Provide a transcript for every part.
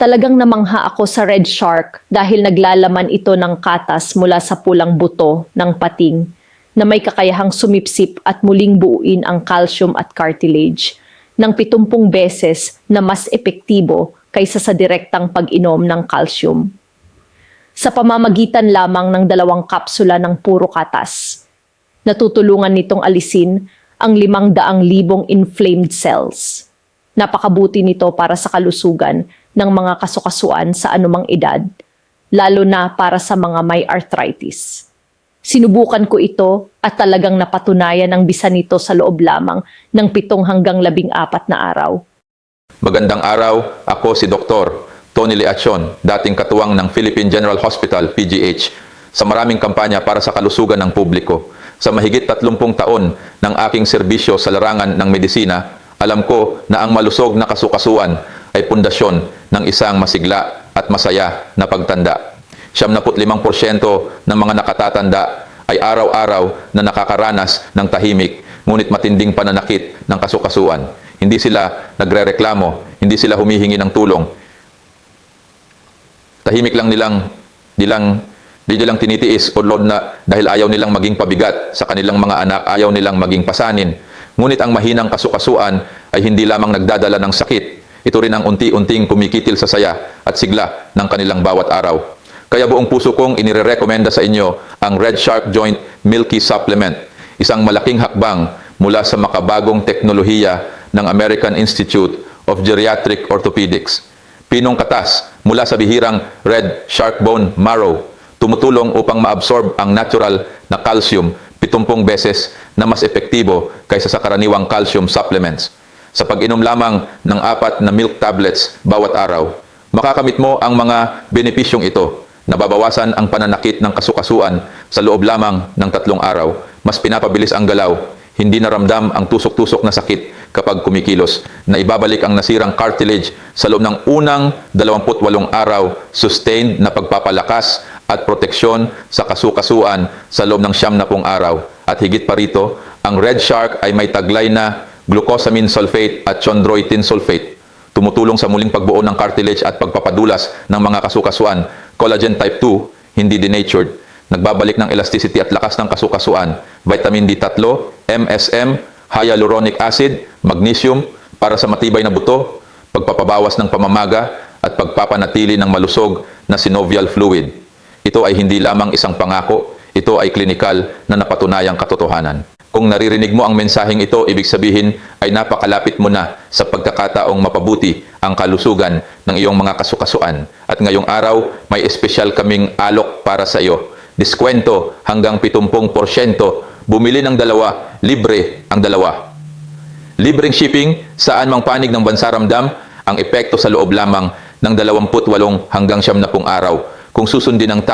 Talagang namangha ako sa red shark dahil naglalaman ito ng katas mula sa pulang buto ng pating na may kakayahang sumipsip at muling buuin ang calcium at cartilage ng 70 beses na mas epektibo kaysa sa direktang pag-inom ng calcium. Sa pamamagitan lamang ng 2 kapsula ng puro katas, natutulungan nitong alisin ang 500,000 inflamed cells. Napakabuti nito para sa kalusugan ng mga kasukasuan sa anumang edad, lalo na para sa mga may arthritis. Sinubukan ko ito at talagang napatunayan ang bisa nito sa loob lamang ng 7 hanggang 14 na araw. Magandang araw, ako si Dr. Tony Leachon, dating katuwang ng Philippine General Hospital, PGH, sa maraming kampanya para sa kalusugan ng publiko. Sa mahigit 30 taon ng aking serbisyo sa larangan ng medisina, alam ko na ang malusog na kasukasuan ay pundasyon ng isang masigla at masaya na pagtanda. 75% ng mga nakatatanda ay araw-araw na nakakaranas ng tahimik ngunit matinding pananakit ng kasukasuan. Hindi sila nagrereklamo, hindi sila humihingi ng tulong. Tahimik lang nilang tinitiis o load na dahil ayaw nilang maging pabigat sa kanilang mga anak, ayaw nilang maging pasanin. Ngunit ang mahinang kasukasuan ay hindi lamang nagdadala ng sakit. Ito rin ang unti-unting kumikitil sa saya at sigla ng kanilang bawat araw. Kaya buong puso kong inirekomenda sa inyo ang Red Shark Joint Milky Supplement, isang malaking hakbang mula sa makabagong teknolohiya ng American Institute of Geriatric Orthopedics. Pinong katas mula sa bihirang red shark bone marrow, tumutulong upang maabsorb ang natural na calcium 70 beses na mas epektibo kaysa sa karaniwang calcium supplements. Sa pag-inom lamang ng 4 na milk tablets bawat araw, makakamit mo ang mga benepisyong ito. Nababawasan ang pananakit ng kasukasuan sa loob lamang ng 3 araw. Mas pinapabilis ang galaw, hindi naramdam ang tusok-tusok na sakit kapag kumikilos. Na ibabalik ang nasirang cartilage sa loob ng unang 28 araw, sustained na pagpapalakas at proteksyon sa kasukasuan sa loob ng 90 araw. At higit pa rito, ang Red Shark ay may taglay na glucosamine sulfate at chondroitin sulfate. Tumutulong sa muling pagbuo ng cartilage at pagpapadulas ng mga kasukasuan. Collagen type 2, hindi denatured. Nagbabalik ng elasticity at lakas ng kasukasuan. Vitamin D3, MSM, hyaluronic acid, magnesium para sa matibay na buto, pagpapabawas ng pamamaga at pagpapanatili ng malusog na synovial fluid. Ito ay hindi lamang isang pangako, ito ay klinikal na napatunayang katotohanan. Kung naririnig mo ang mensaheng ito, ibig sabihin ay napakalapit mo na sa pagkakataong mapabuti ang kalusugan ng iyong mga kasukasuan. At ngayong araw, may espesyal kaming alok para sa iyo. Diskwento hanggang 70%. Bumili ng 2, libre ang 2. Libreng shipping, saan mang panig ng bansa ramdam, ang epekto sa loob lamang ng 28 hanggang 90 araw kung susundin ang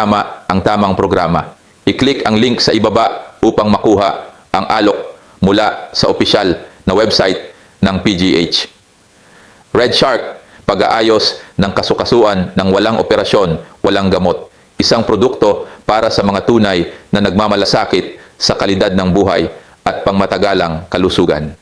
tamang programa. I-click ang link sa ibaba upang makuha ang alok mula sa opisyal na website ng PGH. Red Shark, pag-aayos ng kasukasuan ng walang operasyon, walang gamot. Isang produkto para sa mga tunay na nagmamalasakit sa kalidad ng buhay at pangmatagalang kalusugan.